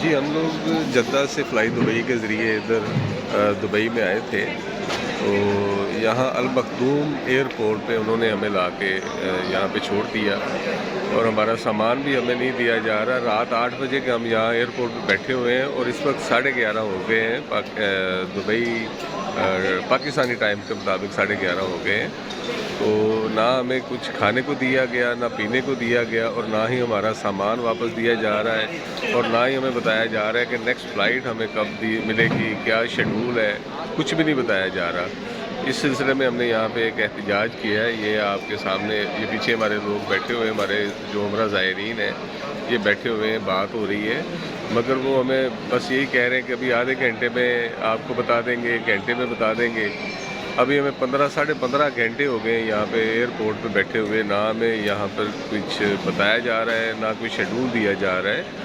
जी, हम लोग जद्दा से फ़्लाई दुबई के ज़रिए इधर दुबई में आए थे। तो यहाँ अल मखदूम एयरपोर्ट पे उन्होंने हमें लाके यहाँ पे छोड़ दिया और हमारा सामान भी हमें नहीं दिया जा रहा। रात 8 बजे के हम यहाँ एयरपोर्ट पे बैठे हुए हैं और इस वक्त 11:30 हो गए हैं। दुबई पाकिस्तानी टाइम के मुताबिक 11:30 हो गए हैं। तो ना हमें कुछ खाने को दिया गया, ना पीने को दिया गया और ना ही हमारा सामान वापस दिया जा रहा है और ना ही हमें बताया जा रहा है कि नेक्स्ट फ़्लाइट हमें कब मिलेगी, क्या शेड्यूल है, कुछ भी नहीं बताया जा रहा। इस सिलसिले में हमने यहाँ पे एक एहतजाज किया है। ये आपके सामने, ये पीछे हमारे लोग बैठे हुए हैं, हमारे जो उम्रा ज़ायरीन हैं, ये बैठे हुए हैं, बात हो रही है। मगर वो हमें बस यही कह रहे हैं कि अभी आधे घंटे में आपको बता देंगे, 1 घंटे में बता देंगे। अभी हमें 15 साढ़े 15 घंटे हो गए यहाँ पे एयरपोर्ट पे बैठे हुए, ना हमें यहाँ पर कुछ बताया जा रहा है, ना कोई शेड्यूल दिया जा रहा है।